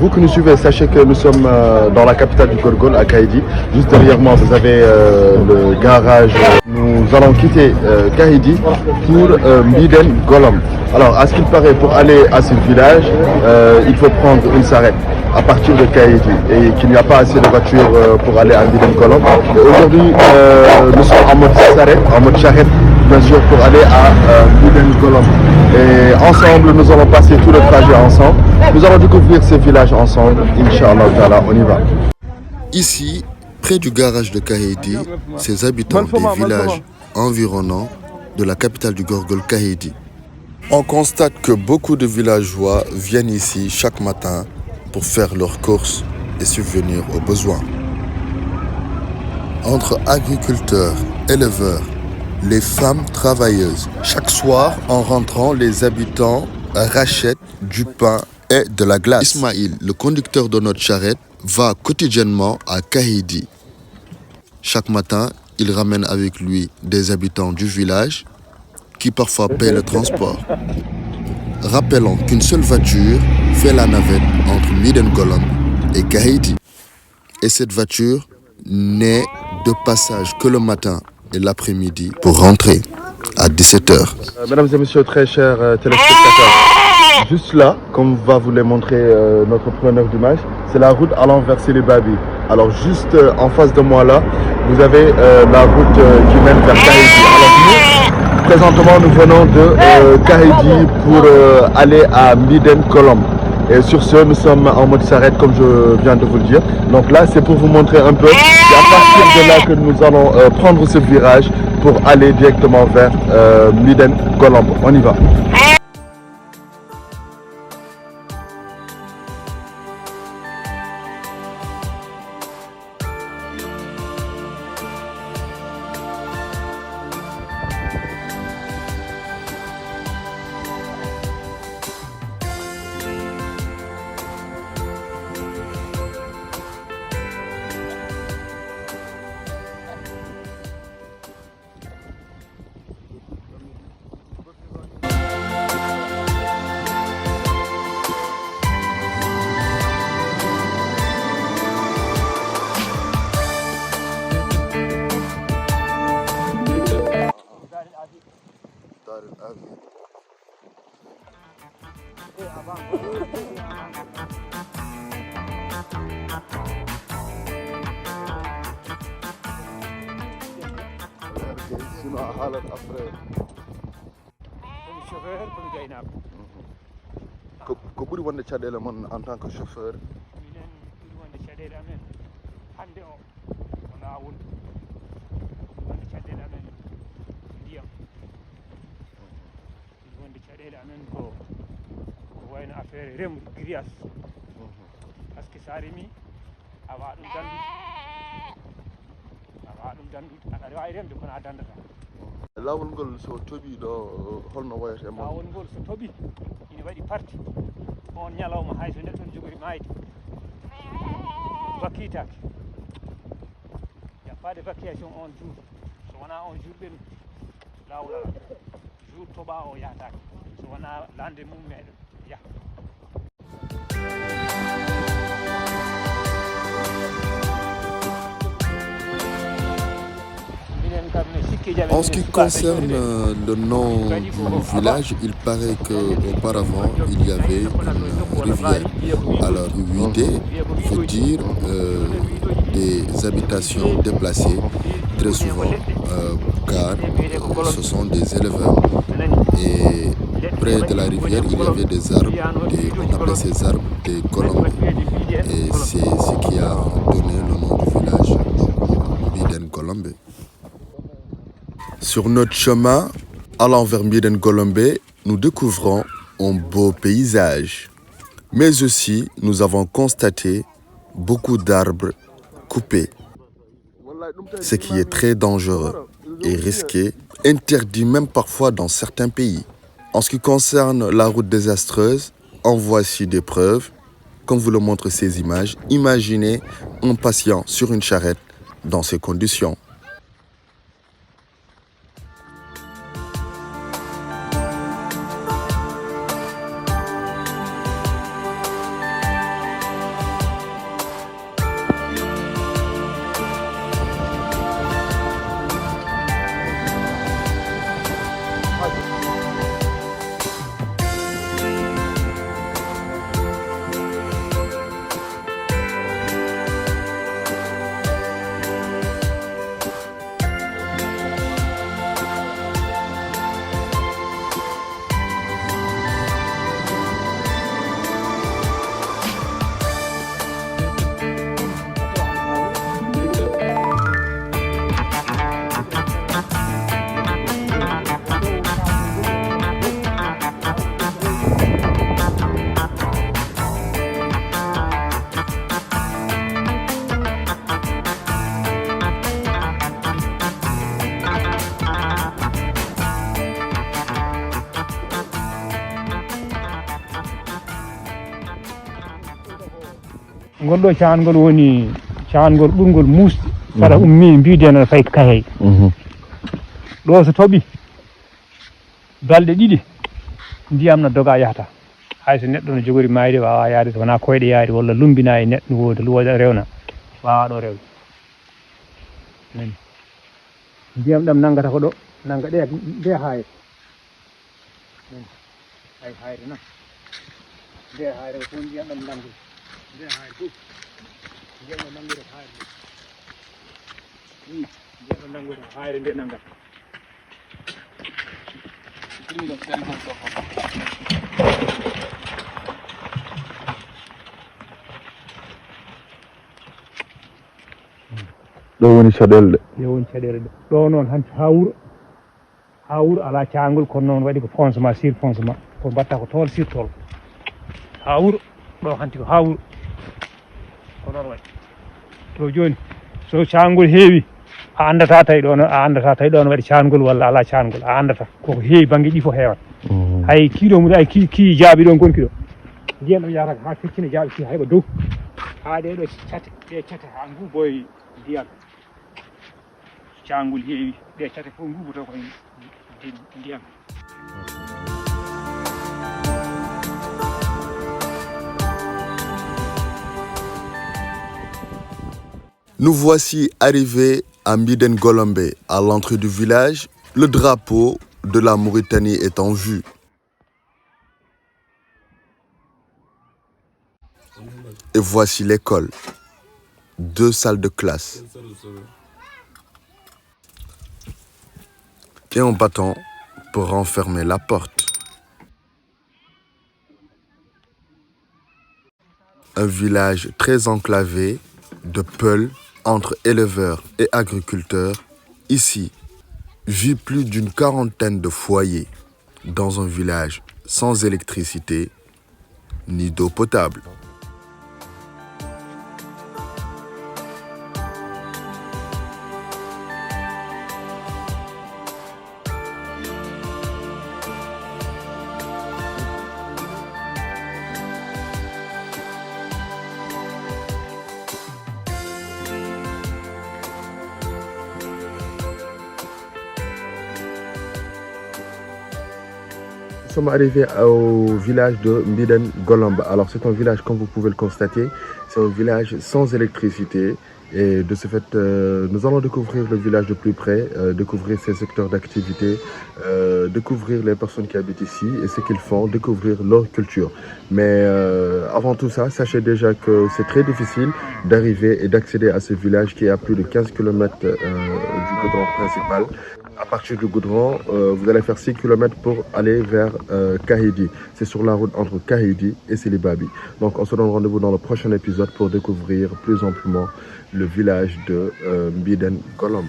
vous qui nous suivez, sachez que nous sommes dans la capitale du Gorgol, à Kahidi. Juste derrière moi, vous avez le garage. Nous allons quitter Kahidi pour Mbiden Golom. Alors, à ce qu'il paraît, pour aller à ce village, il faut prendre une sarrette à partir de Kahidi et qu'il n'y a pas assez de voitures pour aller à Mbiden Golom. Aujourd'hui, nous sommes en mode sarrette, en mode charrette, bien sûr, pour aller à Mbiden Golom. Et ensemble, nous allons passer tout le trajet ensemble. Nous allons découvrir ces villages ensemble. Inch'Allah, on y va. Ici, près du garage de Kahidi, ces habitants des villages environnants de la capitale du Gorgol, Kahidi. On constate que beaucoup de villageois viennent ici chaque matin pour faire leurs courses et subvenir aux besoins. Entre agriculteurs, éleveurs, les femmes travailleuses. Chaque soir, en rentrant, les habitants rachètent du pain et de la glace. Ismaïl, le conducteur de notre charrette, va quotidiennement à Kahidi. Chaque matin, il ramène avec lui des habitants du village qui parfois paient le transport. Rappelons qu'une seule voiture fait la navette entre Mbiden Golom et Kahidi. Et cette voiture n'est de passage que le matin et l'après-midi pour rentrer à 17h. Mesdames et messieurs, très chers téléspectateurs, juste là, comme va vous les montrer notre preneur d'image, c'est la route allant vers Sélébabi. Alors juste en face de moi là, vous avez la route qui mène vers Kahidi. Alors nous, présentement, nous venons de Kahidi pour aller à Mbiden Golom. Et sur ce, nous sommes en mode sarrette, comme je viens de vous le dire. Donc là, c'est pour vous montrer un peu. C'est à partir de là que nous allons prendre ce virage pour aller directement vers Mbiden Golom. On y va. Ko ɓuri wonde caɗele mon en tant que chauffeur? Minen ɓuri wonde caɗele amen hande o ko lawol, ɓuri wonde caɗele amen ndiyam, ɓuri wonde caɗele amen ko wayno affaire remru grillage, par ce que sa remi awa ɗum dandude aɗa wawi remde kono a dandata. Lawol ngol so toɓi ɗo holno wayata e mon? Lawol ngol so toɓi ina waɗi parti on ñalawma hay so neɗɗo jogori mayde vakkitake yappade vacation on jour so wona on jour ɓenni lawol ala jour toɓa o yahatake so wona lande mum meɗen yaha. En ce qui concerne le nom du village, il paraît qu'auparavant, il y avait une rivière. Alors, Huidé veut dire des habitations déplacées, très souvent, car ce sont des éleveurs. Et près de la rivière, il y avait des arbres, on appelait ces arbres des colombes. Et c'est ce qui a donné le nom du village, Mbiden Golom. Sur notre chemin allant vers Mbiden Golom, nous découvrons un beau paysage. Mais aussi, nous avons constaté beaucoup d'arbres coupés, ce qui est très dangereux et risqué, interdit même parfois dans certains pays. En ce qui concerne la route désastreuse, en voici des preuves. Comme vous le montrent ces images, imaginez un patient sur une charrette dans ces conditions. gonɗo cahangol woni cahangol ɓurgol musde saɗa ummi mbideno fayi kahey ɗo so tooɓi balɗe ɗiɗi ndiyam no doga yahata hayso neɗɗo no jogori mayde wawa yaade so wona koyɗe yaade walla lumbina e neɗɗo wooda rewna wawa ɗo rewde nani ndiyam ɗam nangata ko ɗo nanga nde hayre ay hayre noon nde hayre ko ndiyam ɗam nangude nde hayre fof ndiyam ɗam nangude hayre ndiyam ɗam nangude hayre nde nangata ɗo woni caɗele ɗe woni caɗele ɗe ɗo noon hanti ha wuro ala cahangol kono noon waɗi ko foncement sur foncement ko mbatta ko tool sur tool ha wuro ɗo hanti ko ha wuro ko noon waɗi to joni so cahangol heewi a andata tawi ɗon a andata tawi ɗon waɗi cahangol walla ala cahangol a andata koko heewi banggue ɗi fof heewat hay kilo mum ay ki jaabi ɗon gonki ɗo ndiyam ɗam yahata ha feccina jaabi ki hayɓa dow ha ɗeɗo cate ha nguboye ndiyam cahangol heewi ɗe cate fof nguboto koye ndiyam. Nous voici arrivés à Mbiden Golombé, à l'entrée du village. Le drapeau de la Mauritanie est en vue. Et voici l'école. 2 salles de classe. Et un bâton pour renfermer la porte. Un village très enclavé de Peuls entre éleveurs et agriculteurs. Ici, vit plus d'une quarantaine de foyers dans un village sans électricité ni d'eau potable. Nous sommes arrivés au village de Mbiden Golomba. Alors c'est un village, comme vous pouvez le constater, c'est un village sans électricité. Et de ce fait, nous allons découvrir le village de plus près, découvrir ses secteurs d'activité, découvrir les personnes qui habitent ici et ce qu'ils font, découvrir leur culture. Mais avant tout ça, sachez déjà que c'est très difficile d'arriver et d'accéder à ce village qui est à plus de 15 km du goudron principal. À partir du goudron, vous allez faire 6 km pour aller vers Kahidi. C'est sur la route entre Kahidi et Silibabi. Donc on se donne rendez-vous dans le prochain épisode pour découvrir plus amplement le village de Mbiden Golomba.